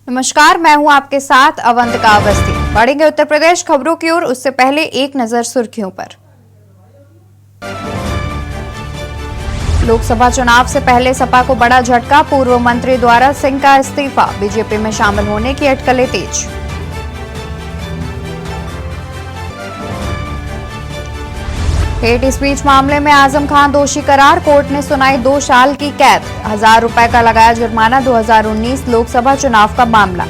नमस्कार, मैं हूं आपके साथ अवंतिका अवस्थी। बढ़ेंगे उत्तर प्रदेश खबरों की ओर, उससे पहले एक नजर सुर्खियों पर। लोकसभा चुनाव से पहले सपा को बड़ा झटका, पूर्व मंत्री द्वारा सिंह का इस्तीफा, बीजेपी में शामिल होने की अटकलें तेज। हेट स्पीच मामले में आजम खान दोषी करार, कोर्ट ने सुनाई 2 साल की कैद, 1000 रुपए का लगाया जुर्माना। 2019 लोकसभा चुनाव का मामला।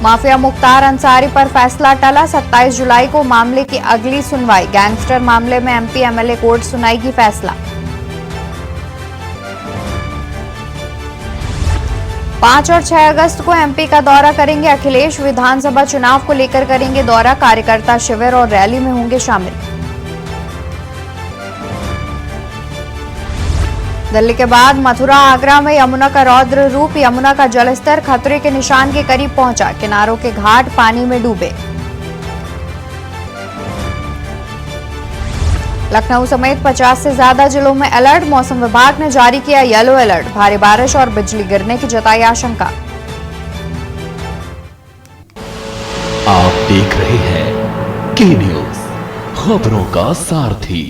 माफिया मुख्तार अंसारी पर फैसला टला, 27 जुलाई को मामले की अगली सुनवाई। गैंगस्टर मामले में एमपी एमएलए कोर्ट सुनाएगी फैसला। 5 और 6 अगस्त को एमपी का दौरा करेंगे अखिलेश, विधानसभा चुनाव को लेकर करेंगे दौरा, कार्यकर्ता शिविर और रैली में होंगे शामिल। दिल्ली के बाद मथुरा आगरा में यमुना का रौद्र रूप, यमुना का जलस्तर खतरे के निशान के करीब पहुंचा, किनारों के घाट पानी में डूबे। लखनऊ समेत 50 से ज्यादा जिलों में अलर्ट, मौसम विभाग ने जारी किया येलो अलर्ट, भारी बारिश और बिजली गिरने की जताई आशंका। आप देख रहे हैं के न्यूज, खबरों का सारथी।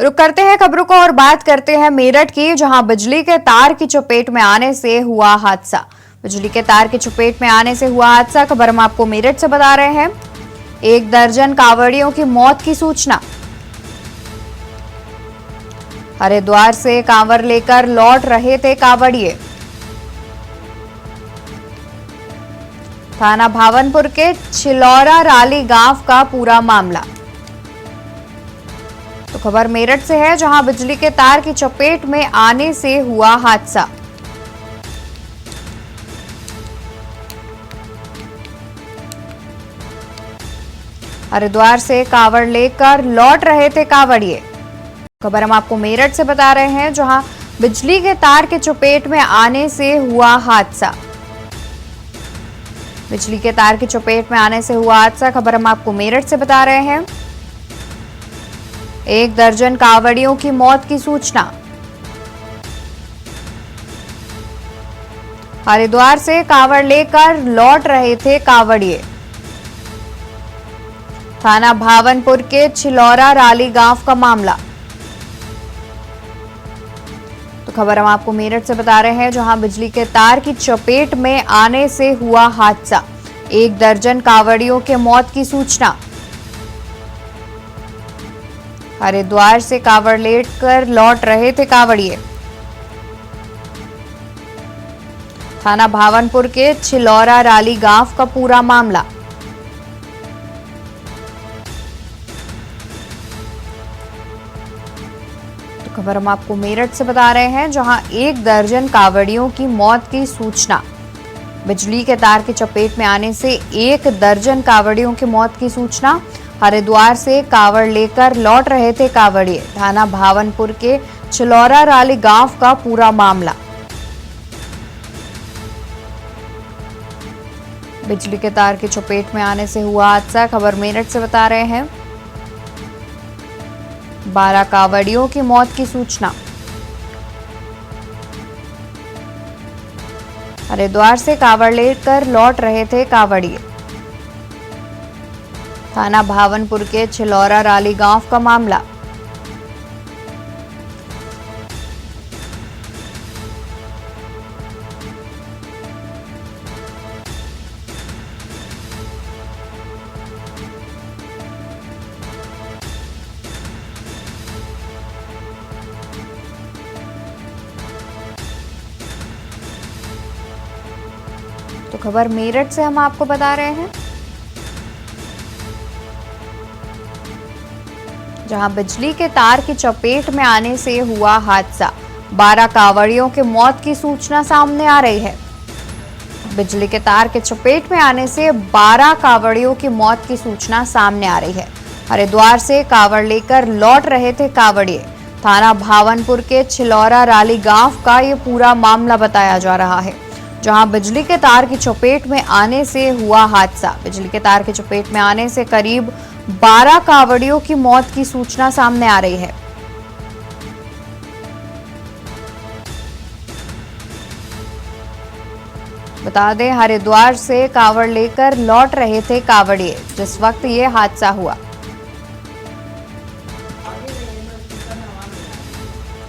रुक करते हैं खबरों को और बात करते हैं मेरठ की, जहां बिजली के तार की चपेट में आने से हुआ हादसा। बिजली के तार की चपेट में आने से हुआ हादसा, खबर हम आपको मेरठ से बता रहे हैं। 1 दर्जन कांवड़ियों की मौत की सूचना। हरिद्वार से कांवर लेकर लौट रहे थे कांवड़िए। थाना भावनपुर के छिलौरा राली गांव का पूरा मामला। तो खबर मेरठ से है, जहां बिजली के तार की चपेट में आने से हुआ हादसा। हरिद्वार से कांवड़ लेकर लौट रहे थे कांवड़िए। खबर हम आपको मेरठ से बता रहे हैं, जहां बिजली के तार के चपेट में आने से हुआ हादसा। बिजली के तार की चपेट में आने से हुआ हादसा, खबर हम आपको मेरठ से बता रहे हैं। 1 दर्जन कांवड़ियों की मौत की सूचना। हरिद्वार से कांवड़ लेकर लौट रहे थे कांवड़िए। थाना भावनपुर के छिलौरा राली गांव का मामला। तो खबर हम आपको मेरठ से बता रहे हैं, जहां बिजली के तार की चपेट में आने से हुआ हादसा। 1 दर्जन कांवड़ियों के मौत की सूचना। हरिद्वार से कांवड़ लेकर लौट रहे थे कांवड़िए। थाना भावनपुर के छिलौरा राली गांव का पूरा मामला। खबर हम आपको मेरठ से बता रहे हैं, जहां 1 दर्जन कांवड़ियों की मौत की सूचना। बिजली के तार की चपेट में आने से 1 दर्जन कांवड़ियों की मौत की सूचना। हरिद्वार से कांवड़ लेकर लौट रहे थे कांवड़िए। थाना भावनपुर के छिलौरा राली गांव का पूरा मामला। बिजली के तार की चपेट में आने से हुआ हादसा, खबर मेरठ से बता रहे हैं। 12 कांवड़ियों की मौत की सूचना। हरिद्वार से कांवड़ लेकर लौट रहे थे कांवड़िए। थाना भावनपुर के छिलौरा राली गांव का मामला। तो खबर मेरठ से हम आपको बता रहे हैं, जहां बिजली के तार की चपेट में आने से हुआ हादसा। 12 कांवड़ियों के मौत की सूचना सामने आ रही है। बिजली के तार के चपेट में आने से 12 कांवड़ियों की मौत की सूचना सामने आ रही है। हरिद्वार से कांवड़ लेकर लौट रहे थे कांवड़िए। थाना भावनपुर के छिलौरा राली गांव का ये पूरा मामला बताया जा रहा है, जहां बिजली के तार की चपेट में आने से हुआ हादसा। बिजली के तार की चपेट में आने से करीब 12 कांवड़ियों की मौत की सूचना सामने आ रही है। बता दें, हरिद्वार से कावड़ लेकर लौट रहे थे कावड़िए जिस वक्त ये हादसा हुआ।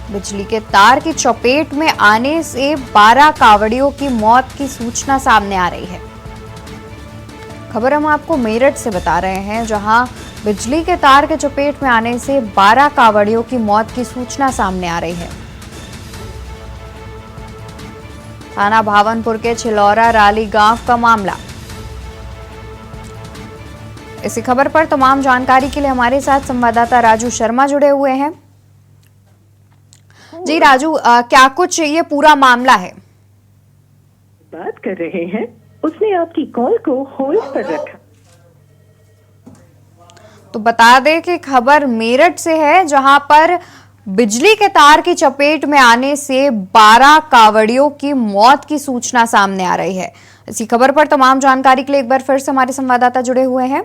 बिजली के तार की चपेट में आने से 12 कावड़ियों की मौत की सूचना सामने आ रही है। खबर हम आपको मेरठ से बता रहे हैं, जहां बिजली के तार के चपेट में आने से 12 कावड़ियों की मौत की सूचना सामने आ रही है। थाना भावनपुर के छिलौरा राली गांव का मामला। इसी खबर पर तमाम जानकारी के लिए हमारे साथ संवाददाता राजू शर्मा जुड़े हुए हैं। जी राजू, क्या कुछ ये पूरा मामला है? बात कर रहे हैं, उसने आपकी कॉल को होल्ड पर रखा। तो बता दें कि खबर मेरठ से है, जहां पर बिजली के तार की चपेट में आने से 12 कावड़ियों की मौत की सूचना सामने आ रही है। इसी खबर पर तमाम जानकारी के लिए एक बार फिर से हमारे संवाददाता जुड़े हुए हैं।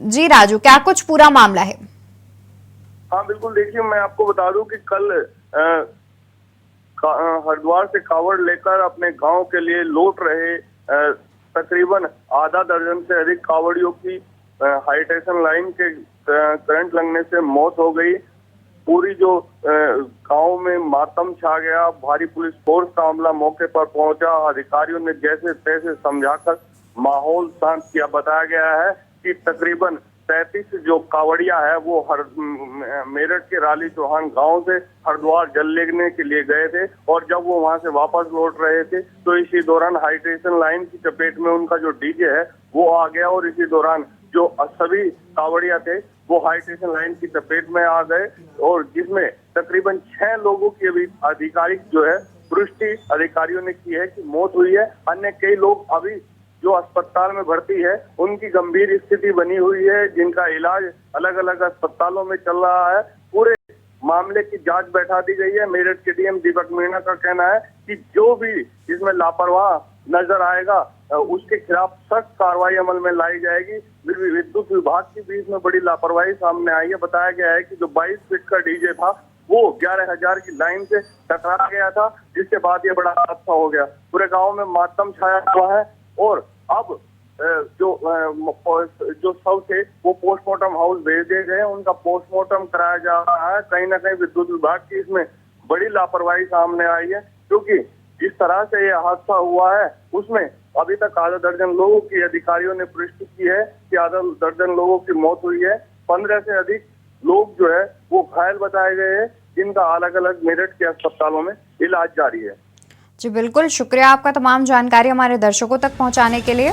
जी राजू, क्या कुछ पूरा मामला है? हाँ बिल्कुल, देखिए मैं आपको बता दूं कि कल हरिद्वार से कावड़ लेकर अपने गांव के लिए लौट रहे तकरीबन आधा दर्जन से अधिक कावड़ियों की हाईटेंशन लाइन के करंट लगने से मौत हो गई। पूरी जो गांव में मातम छा गया। भारी पुलिस फोर्स का अमला मौके पर पहुंचा। अधिकारियों ने जैसे तैसे समझाकर माहौल शांत किया। बताया गया है कि तकरीबन 33 जो कावड़िया है वो मेरठ के राली चौहान गांव से हरिद्वार जल लेने के लिए गए थे, और जब वो वहां से वापस लौट रहे थे तो इसी दौरान हाईटेंशन लाइन की चपेट में उनका जो डीजे है वो आ गया, और इसी दौरान जो सभी कावड़िया थे वो हाईटेंशन लाइन की चपेट में आ गए, और जिसमें तकरीबन 6 लोगों की अभी आधिकारिक जो है पुष्टि अधिकारियों ने की है कि मौत हुई है। अन्य कई लोग अभी जो अस्पताल में भर्ती है उनकी गंभीर स्थिति बनी हुई है, जिनका इलाज अलग अलग अस्पतालों में चल रहा है। पूरे मामले की जांच बैठा दी गई है। मेरठ के डीएम दीपक मीणा का कहना है कि जो भी इसमें लापरवाह नजर आएगा उसके खिलाफ सख्त कार्रवाई अमल में लाई जाएगी। विद्युत विभाग की भी इसमें बड़ी लापरवाही सामने आई है। बताया गया है कि जो 22 फीट का डीजे था वो 11,000 की लाइन से टकरा गया था, जिसके बाद ये बड़ा हादसा हो गया। पूरे गाँव में मातम छाया हुआ है, और अब जो शव थे वो पोस्टमार्टम हाउस भेज दिए गए हैं। उनका पोस्टमार्टम कराया जा रहा है। कहीं ना कहीं विद्युत विभाग की इसमें बड़ी लापरवाही सामने आई है, क्योंकि जिस तरह से ये हादसा हुआ है उसमें अभी तक आधा दर्जन लोगों की अधिकारियों ने पुष्टि की है कि आधा दर्जन लोगों की मौत हुई है। 15 से अधिक लोग जो है वो घायल बताए गए हैं, जिनका अलग अलग मेरठ के अस्पतालों में इलाज जारी है। जी बिल्कुल, शुक्रिया आपका तमाम जानकारी हमारे दर्शकों तक पहुंचाने के लिए।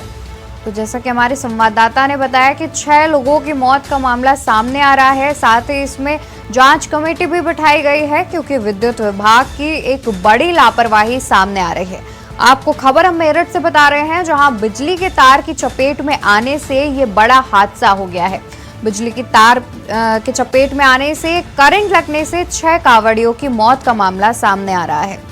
तो जैसा कि हमारे संवाददाता ने बताया कि 6 लोगों की मौत का मामला सामने आ रहा है। साथ ही इसमें जांच कमेटी भी बिठाई गई है, क्योंकि विद्युत विभाग की एक बड़ी लापरवाही सामने आ रही है। आपको खबर हम मेरठ से बता रहे हैं, जहां बिजली के तार की चपेट में आने से ये बड़ा हादसा हो गया है। बिजली की तार के चपेट में आने से करंट लगने से 6 कावड़ियों की मौत का मामला सामने आ रहा है।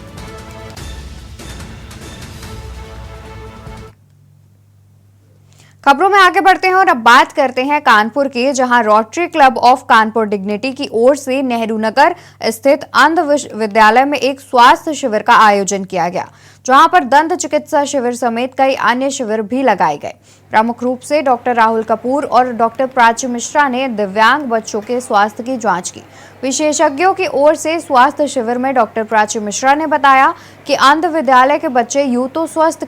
खबरों में आगे बढ़ते हैं और अब बात करते हैं कानपुर की, जहां rotary club of Kanpur dignity की ओर से नेहरू नगर स्थित अंध विद्यालय में एक स्वास्थ्य शिविर का आयोजन किया गया, जहां पर दंत चिकित्सा शिविर समेत कई अन्य शिविर भी लगाए गए। प्रमुख रूप से डॉक्टर राहुल कपूर और डॉक्टर प्राची मिश्रा ने दिव्यांग बच्चों के स्वास्थ्य की जांच की। विशेषज्ञों की ओर से स्वास्थ्य शिविर में डॉक्टर प्राची मिश्रा ने बताया कि अंध विद्यालय के बच्चे यूं तो स्वास्थ्य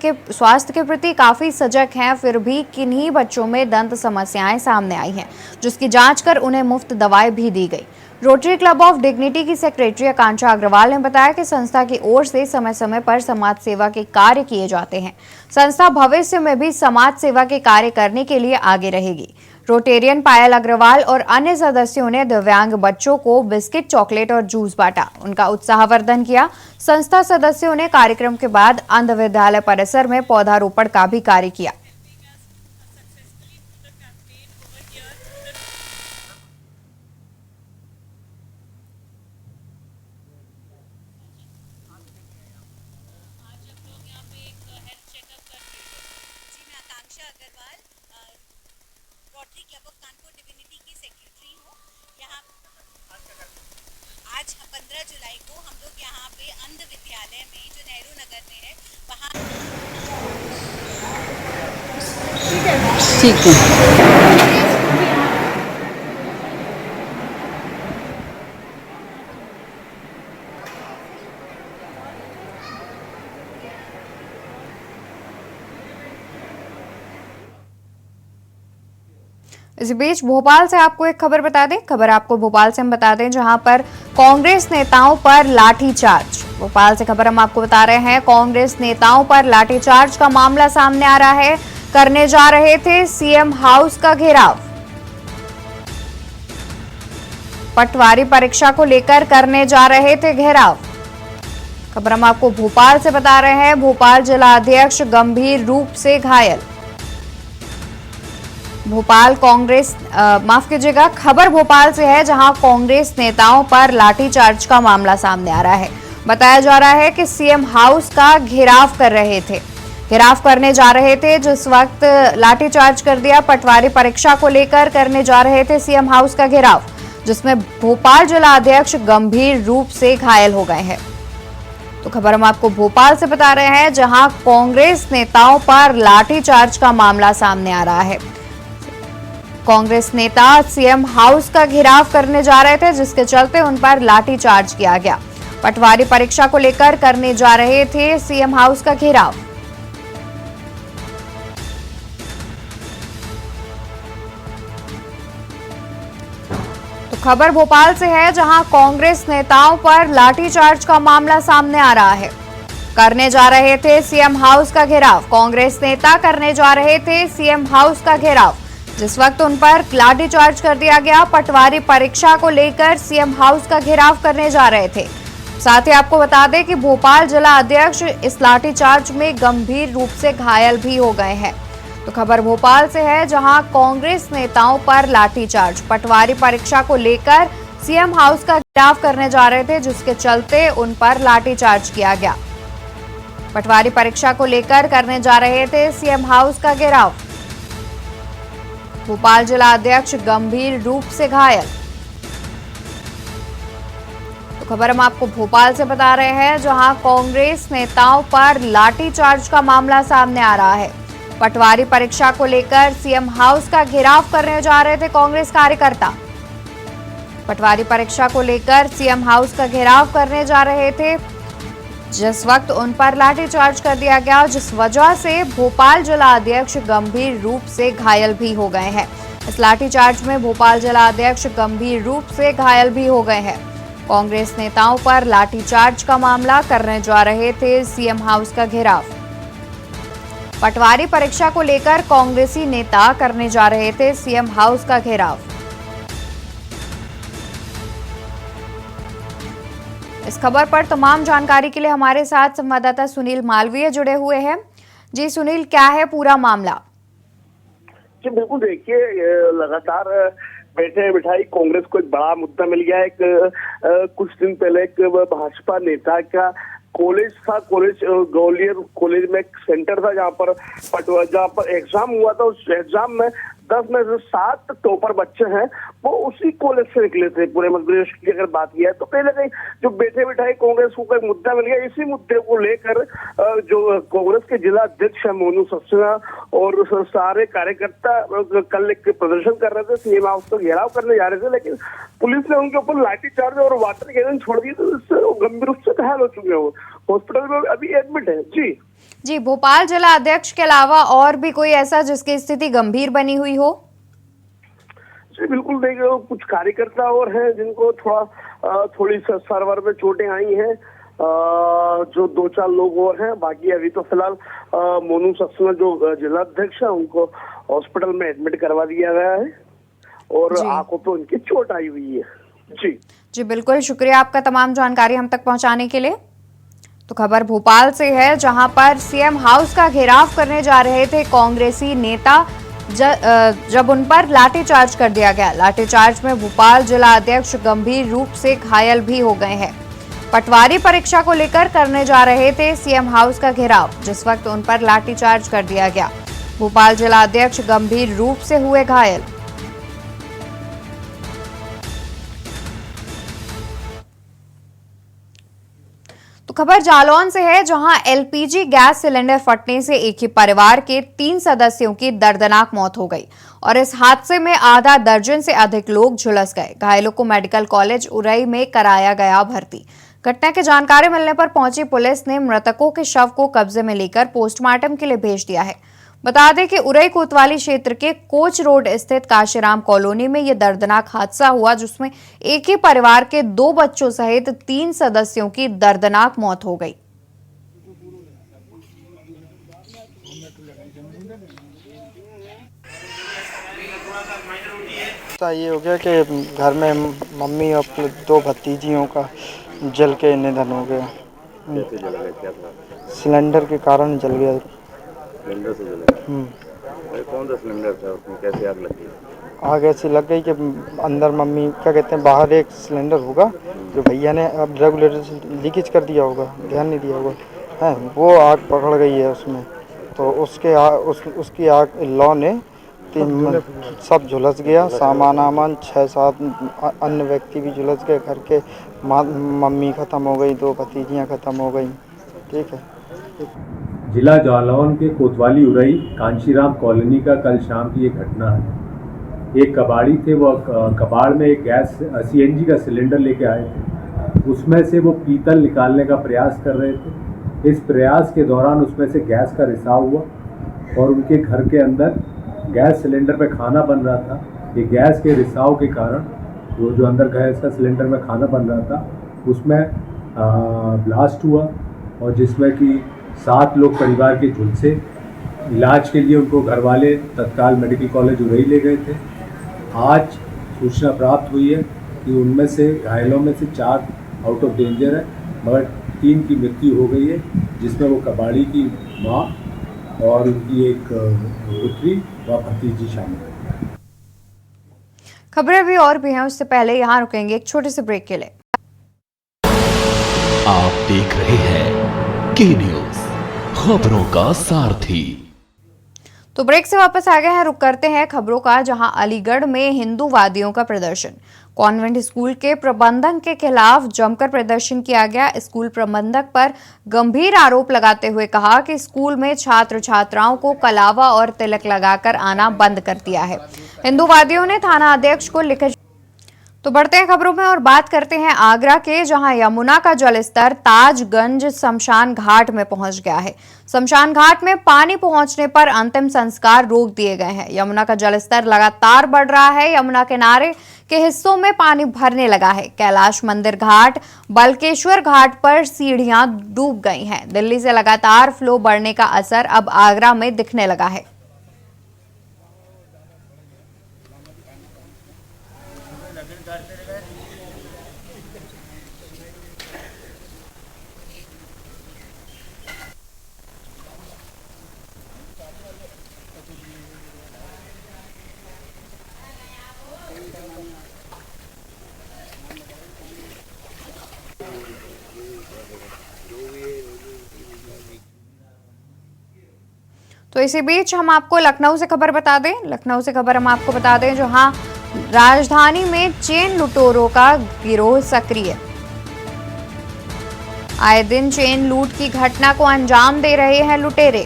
के प्रति काफी सजग हैं, फिर भी किन्हीं बच्चों में दंत समस्याएं सामने आई हैं, जिसकी जांच कर उन्हें मुफ्त दवाएं भी दी गई। रोटरी क्लब ऑफ डिग्निटी की सेक्रेटरी आकांक्षा अग्रवाल ने बताया कि संस्था की ओर से समय समय पर समाज सेवा के कार्य किए जाते हैं। संस्था भविष्य में भी समाज सेवा के कार्य करने के लिए आगे रहेगी। रोटेरियन पायल अग्रवाल और अन्य सदस्यों ने दिव्यांग बच्चों को बिस्किट, चॉकलेट और जूस बांटा, उनका उत्साहवर्धन किया। संस्था सदस्यों ने कार्यक्रम के बाद अंध विद्यालय परिसर में पौधारोपण का भी कार्य किया। Rotary club of Kanpur divinity की सेक्रेटरी हूँ। यहाँ आज 15 जुलाई को हम लोग यहाँ पे विवेकानंद विद्यालय में जो नेहरू नगर में है वहाँ ठीक है। इस बीच भोपाल से आपको एक खबर बता दें। खबर आपको भोपाल से हम बता दें, जहां पर कांग्रेस नेताओं पर लाठीचार्ज। भोपाल से खबर हम आपको बता रहे हैं, कांग्रेस नेताओं पर लाठीचार्ज का मामला सामने आ रहा है। करने जा रहे थे सीएम हाउस का घेराव। पटवारी परीक्षा को लेकर करने जा रहे थे घेराव। खबर हम आपको भोपाल से बता रहे हैं, भोपाल जिला अध्यक्ष गंभीर रूप से घायल। भोपाल कांग्रेस माफ कीजिएगा, खबर भोपाल से है, जहां कांग्रेस नेताओं पर लाठीचार्ज का मामला सामने आ रहा है। बताया जा रहा है कि सीएम हाउस का घेराव कर रहे थे, घेराव करने जा रहे थे, जिस वक्त लाठीचार्ज कर दिया। पटवारी परीक्षा को लेकर करने जा रहे थे सीएम हाउस का घेराव, जिसमें भोपाल जिला अध्यक्ष गंभीर रूप से घायल हो गए हैं। तो खबर हम आपको भोपाल से बता रहे हैं, जहां कांग्रेस नेताओं पर लाठीचार्ज का मामला सामने आ रहा है। कांग्रेस नेता सीएम हाउस का घेराव करने जा रहे थे, जिसके चलते उन पर लाठीचार्ज किया गया। पटवारी परीक्षा को लेकर करने जा रहे थे सीएम हाउस का घेराव। तो खबर भोपाल से है, जहां कांग्रेस नेताओं पर लाठीचार्ज का मामला सामने आ रहा है। करने जा रहे थे सीएम हाउस का घेराव। कांग्रेस नेता करने जा रहे थे सीएम हाउस का घेराव, जिस वक्त उन पर लाठीचार्ज कर दिया गया। पटवारी परीक्षा को लेकर सीएम हाउस का घेराव करने जा रहे थे। साथ ही आपको बता दें कि भोपाल जिला अध्यक्ष इस लाठीचार्ज में गंभीर रूप से घायल भी हो गए हैं। तो खबर भोपाल से है, जहां कांग्रेस नेताओं पर लाठीचार्ज। पटवारी परीक्षा को लेकर सीएम हाउस का घेराव करने जा रहे थे, जिसके चलते उन पर लाठीचार्ज किया गया। पटवारी परीक्षा को लेकर करने जा रहे थे सीएम हाउस का घेराव। भोपाल जिला अध्यक्ष गंभीर रूप से घायल। तो खबर हम आपको भोपाल से बता रहे हैं, जहां कांग्रेस नेताओं पर लाठीचार्ज का मामला सामने आ रहा है। पटवारी परीक्षा को लेकर सीएम हाउस का घेराव करने जा रहे थे कांग्रेस कार्यकर्ता। पटवारी परीक्षा को लेकर सीएम हाउस का घेराव करने जा रहे थे, जिस वक्त उन पर लाठीचार्ज कर दिया गया, जिस वजह से भोपाल जिला अध्यक्ष गंभीर रूप से घायल भी हो गए हैं। इस लाठीचार्ज में भोपाल जिला अध्यक्ष गंभीर रूप से घायल भी हो गए हैं। कांग्रेस नेताओं पर लाठीचार्ज का मामला, करने जा रहे थे सीएम हाउस का घेराव। पटवारी परीक्षा को लेकर कांग्रेसी नेता करने जा रहे थे सीएम हाउस का घेराव। इस खबर पर तमाम जानकारी के लिए हमारे साथ संवाददाता सुनील मालवीय जुड़े हुए हैं। जी सुनील, क्या है पूरा मामला? जी बिल्कुल, देखिए लगातार बैठे बिठाई कांग्रेस को एक बड़ा मुद्दा मिल गया। एक कुछ दिन पहले एक भाजपा नेता का कॉलेज था, ग्वालियर कॉलेज में एक सेंटर था जहाँ पर एग्जाम हुआ था। उस एग्जाम में 10 में से 7 टॉपर बच्चे हैं, वो उसी कॉलेज से निकले थे। पूरे मध्य प्रदेश की अगर बात किया तो कहीं ना कहीं जो बैठे बिठाई कांग्रेस को एक मुद्दा मिल गया। इसी मुद्दे को लेकर जो कांग्रेस के जिला अध्यक्ष है मोनू सक्सेना और सारे कार्यकर्ता कल एक प्रदर्शन कर रहे थे, सीएम हाउस का घेराव करने जा रहे थे, लेकिन पुलिस ने उनके ऊपर लाठीचार्ज और वाटर कैनन छोड़ दिए, तो इससे वो गंभीर रूप से घायल हो चुके हैं। हॉस्पिटल में अभी एडमिट है। जी भोपाल जिला अध्यक्ष के अलावा और भी कोई ऐसा जिसकी स्थिति गंभीर बनी हुई हो? जी बिल्कुल, देखिए कुछ कार्यकर्ता और हैं जिनको थोड़ी सर्वर में चोटें आई हैं, जो 2-4 लोग और हैं। बाकी अभी तो फिलहाल मोनू सक्सेना जो जिला अध्यक्ष है उनको हॉस्पिटल में एडमिट करवा दिया गया है और आंखों पे उनकी चोट आई हुई है। जी बिल्कुल, शुक्रिया आपका तमाम जानकारी हम तक पहुंचाने के लिए। तो खबर भोपाल से है, जहां पर सीएम हाउस का घेराव करने जा रहे थे कांग्रेसी नेता, जब उन पर लाठीचार्ज कर दिया गया। लाठीचार्ज में भोपाल जिला अध्यक्ष गंभीर रूप से घायल भी हो गए हैं। पटवारी परीक्षा को लेकर करने जा रहे थे सीएम हाउस का घेराव, जिस वक्त उन पर लाठीचार्ज कर दिया गया। भोपाल जिला अध्यक्ष गंभीर रूप से हुए घायल। तो खबर जालौन से है, जहां एलपीजी गैस सिलेंडर फटने से एक ही परिवार के 3 सदस्यों की दर्दनाक मौत हो गई और इस हादसे में आधा दर्जन से अधिक लोग झुलस गए। घायलों को मेडिकल कॉलेज उरई में कराया गया भर्ती। घटना की जानकारी मिलने पर पहुंची पुलिस ने मृतकों के शव को कब्जे में लेकर पोस्टमार्टम के लिए भेज दिया है। बता दें कि उरई कोतवाली क्षेत्र के कोच रोड स्थित काशीराम कॉलोनी में यह दर्दनाक हादसा हुआ, जिसमें एक ही परिवार के 2 बच्चों सहित 3 सदस्यों की दर्दनाक मौत हो गई। ये हो गया कि घर में मम्मी और 2 भतीजियों का जल के निधन हो गया। कैसे जल गया, क्या था? सिलेंडर के कारण जल गया। सिलेंडर से जल गया। अरे कौन सा सिलेंडर था, उसमें कैसे आग लगी? आग ऐसी लग गई कि अंदर मम्मी क्या कहते हैं, बाहर एक सिलेंडर होगा जो भैया ने अब रेगुलेटर से लीकेज कर दिया होगा, ध्यान नहीं दिया होगा, है वो आग पकड़ गई है उसमें। तो उसकी आग लौ ने सब झुलस गया। सामान 6-7 अन्य व्यक्ति भी झुलस गए। घर के मम्मी ख़त्म हो गई, 2 भतीजियाँ ख़त्म हो गई। ठीक है। जिला जालौन के कोतवाली उरई कांशीराम कॉलोनी का कल शाम की एक घटना है। एक कबाड़ी थे, वो कबाड़ में एक गैस सीएनजी का सिलेंडर लेके आए थे। उसमें से वो पीतल निकालने का प्रयास कर रहे थे। इस प्रयास के दौरान उसमें से गैस का रिसाव हुआ और उनके घर के अंदर गैस सिलेंडर पे खाना बन रहा था। ये गैस के रिसाव के कारण वो जो अंदर गैस का सिलेंडर में खाना बन रहा था उसमें ब्लास्ट हुआ और जिसमें कि 7 लोग परिवार के झुलसे। इलाज के लिए उनको घर वाले तत्काल मेडिकल कॉलेज उरई ले गए थे। आज सूचना प्राप्त हुई है कि उनमें से घायलों में से 4 आउट ऑफ डेंजर है, मगर 3 की मृत्यु हो गई है, जिसमें वो कबाड़ी की माँ और उनकी एक पुत्री व भतीजी शामिल है। खबरें भी और भी हैं, उससे पहले यहाँ रुकेंगे एक छोटे से ब्रेक के लिए। आप देख रहे हैं के न्यूज, खबरों का सारथी। तो ब्रेक से वापस आ गए हैं, रुक करते हैं खबरों का, जहां अलीगढ़ में हिंदूवादियों का प्रदर्शन। कॉन्वेंट स्कूल के प्रबंधक के खिलाफ जमकर प्रदर्शन किया गया। स्कूल प्रबंधक पर गंभीर आरोप लगाते हुए कहा कि स्कूल में छात्र छात्राओं को कलावा और तिलक लगाकर आना बंद कर दिया है। हिंदूवादियों ने थाना अध्यक्ष को लिखे। तो बढ़ते हैं खबरों में और बात करते हैं आगरा के, जहां यमुना का जलस्तर ताजगंज शमशान घाट में पहुंच गया है। शमशान घाट में पानी पहुंचने पर अंतिम संस्कार रोक दिए गए हैं। यमुना का जलस्तर लगातार बढ़ रहा है। यमुना किनारे के हिस्सों में पानी भरने लगा है। कैलाश मंदिर घाट, बलकेश्वर घाट पर सीढ़ियां डूब गई हैं। दिल्ली से लगातार फ्लो बढ़ने का असर अब आगरा में दिखने लगा है। तो इसी बीच हम आपको लखनऊ से खबर बता दें। लखनऊ से खबर हम आपको बता दें, जहां राजधानी में चेन लुटेरों का गिरोह सक्रिय। आए दिन चेन लूट की घटना को अंजाम दे रहे हैं लुटेरे।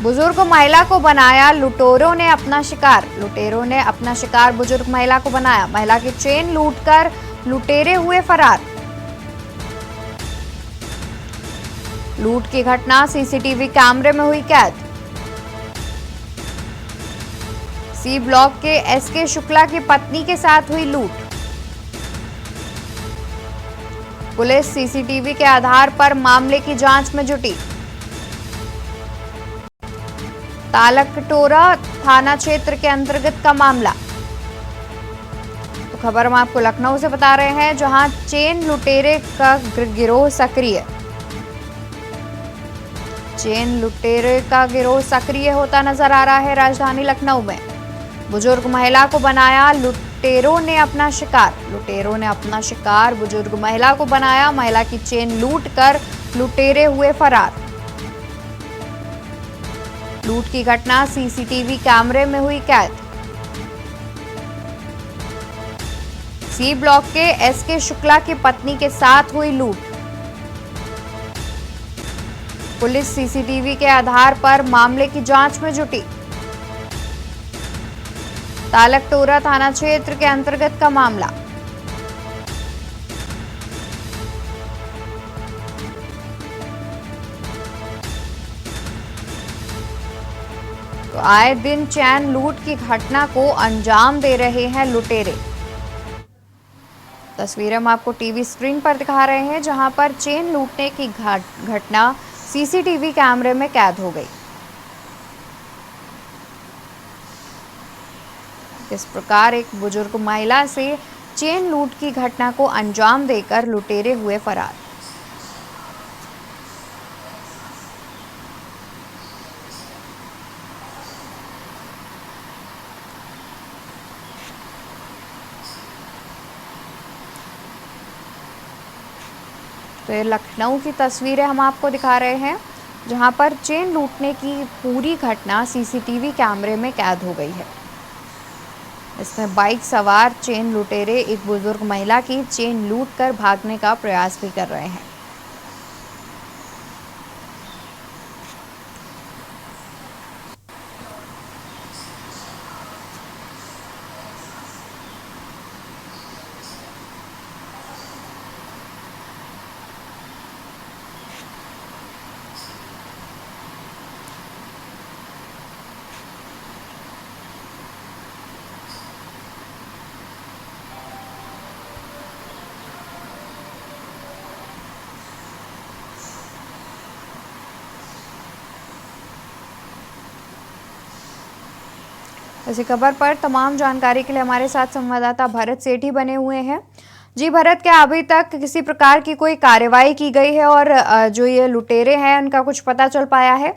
बुजुर्ग महिला को बनाया लुटेरों ने अपना शिकार। लुटेरों ने अपना शिकार बुजुर्ग महिला को बनाया। महिला की चेन लूटकर लुटेरे हुए फरार। लूट की घटना सीसीटीवी कैमरे में हुई कैद। सी ब्लॉक के एसके शुक्ला की पत्नी के साथ हुई लूट। पुलिस सीसीटीवी के आधार पर मामले की जांच में जुटी। तालकटोरा थाना क्षेत्र के अंतर्गत का मामला। तो खबर हम आपको लखनऊ से बता रहे हैं, जहां चेन लुटेरे का गिरोह सक्रिय। चेन लुटेरे का गिरोह सक्रिय होता नजर आ रहा है राजधानी लखनऊ में। बुजुर्ग महिला को बनाया लुटेरों ने अपना शिकार। लुटेरों ने अपना शिकार बुजुर्ग महिला को बनाया। महिला की चेन लूटकर लुटेरे हुए फरार। लूट की घटना सीसीटीवी कैमरे में हुई कैद। सी ब्लॉक के एसके शुक्ला की पत्नी के साथ हुई लूट। पुलिस सीसीटीवी के आधार पर मामले की जांच में जुटी। तालकटोरा थाना क्षेत्र के अंतर्गत का मामला। तो आए दिन चैन लूट की घटना को अंजाम दे रहे हैं लुटेरे। तस्वीरें हम आपको टीवी स्क्रीन पर दिखा रहे हैं, जहां पर चेन लूटने की घटना सीसीटीवी कैमरे में कैद हो गई। इस प्रकार एक बुजुर्ग महिला से चेन लूट की घटना को अंजाम देकर लुटेरे हुए फरार। तो ये लखनऊ की तस्वीरें हम आपको दिखा रहे हैं, जहां पर चेन लूटने की पूरी घटना सीसीटीवी कैमरे में कैद हो गई है। इसमें बाइक सवार चेन लुटेरे एक बुजुर्ग महिला की चेन लूट कर भागने का प्रयास भी कर रहे हैं। इसी खबर पर तमाम जानकारी के लिए हमारे साथ संवाददाता भरत सेठी बने हुए हैं। जी भरत, क्या अभी तक किसी प्रकार की कोई कार्रवाई की गई है और जो ये लुटेरे हैं उनका कुछ पता चल पाया है?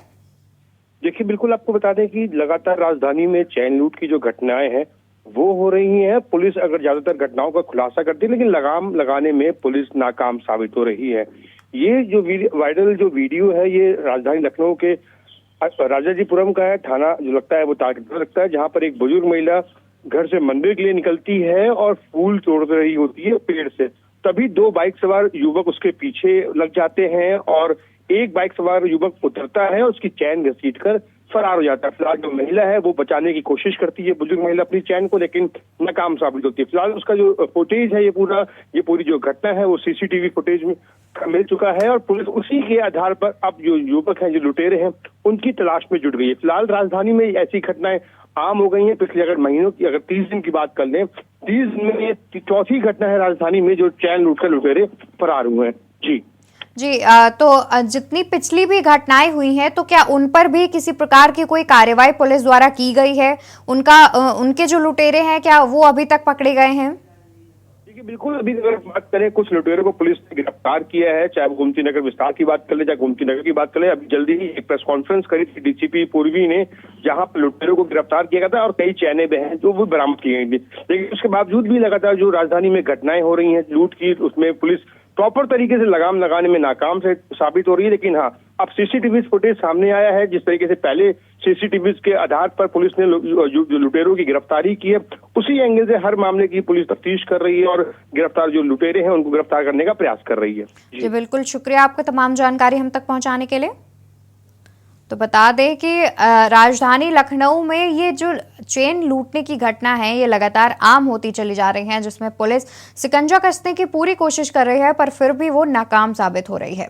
देखिए, बिल्कुल आपको बता दें कि लगातार राजधानी में चैन लूट की जो घटनाएं हैं वो हो रही हैं। पुलिस अगर ज्यादातर घटनाओं का खुलासा करती है, लेकिन लगाम लगाने में पुलिस नाकाम साबित हो रही है। ये जो वायरल जो वीडियो है ये राजधानी लखनऊ के राजाजीपुरम का है। थाना जो लगता है वो तालकटोरा लगता है, जहां पर एक बुजुर्ग महिला घर से मंदिर के लिए निकलती है और फूल तोड़ रही होती है पेड़ से। तभी दो बाइक सवार युवक उसके पीछे लग जाते हैं और एक बाइक सवार युवक उतरता है, उसकी चैन घसीटकर फरार हो जाता है। फिलहाल जो महिला है वो बचाने की कोशिश करती है बुजुर्ग महिला अपनी चैन को, लेकिन नाकाम साबित होती है। फिलहाल उसका जो फुटेज है ये पूरी जो घटना है वो सीसीटीवी फुटेज में मिल चुका है और पुलिस उसी के आधार पर अब जो युवक हैं, जो लुटेरे हैं, उनकी तलाश में जुट गई है। फिलहाल राजधानी में ऐसी घटनाएं आम हो गई हैं। पिछले अगर महीनों की, अगर 30 दिन की बात कर लें, 30 दिन में ये चौथी घटना है राजधानी में जो चैन लूट कर लुटेरे फरार हुए हैं। जी, तो जितनी पिछली भी घटनाएं हुई हैं, तो क्या उन पर भी किसी प्रकार की कोई कार्रवाई पुलिस द्वारा की गई है? उनके जो लुटेरे हैं क्या वो अभी तक पकड़े गए हैं? देखिए, बिल्कुल अभी अगर बात करें, कुछ लुटेरों को पुलिस ने गिरफ्तार किया है, चाहे वो गोमती नगर विस्तार की बात कर ले, चाहे गोमती नगर की बात कर ले। अभी जल्दी ही एक प्रेस कॉन्फ्रेंस करी थी डीसीपी पूर्वी ने, जहां पर लुटेरों को गिरफ्तार किया गया था और कई चैनें भी हैं जो वो बरामद की गई थी। लेकिन उसके बावजूद भी लगातार जो राजधानी में घटनाएं हो रही हैं लूट की, उसमें पुलिस प्रॉपर तरीके से लगाम लगाने में नाकाम से साबित हो रही है। लेकिन हाँ, अब सीसीटीवी फुटेज सामने आया है। जिस तरीके से पहले सीसीटीवी के आधार पर पुलिस ने जो लुटेरों की गिरफ्तारी की है, उसी एंगल से हर मामले की पुलिस तफ्तीश कर रही है और गिरफ्तार जो लुटेरे हैं उनको गिरफ्तार करने का प्रयास कर रही है। जी बिल्कुल, शुक्रिया आपका तमाम जानकारी हम तक पहुंचाने के लिए। तो बता दें कि राजधानी लखनऊ में ये जो चेन लूटने की घटना है ये लगातार आम होती चली जा रही है, जिसमें पुलिस शिकंजा कसने की पूरी कोशिश कर रही है, पर फिर भी वो नाकाम साबित हो रही है।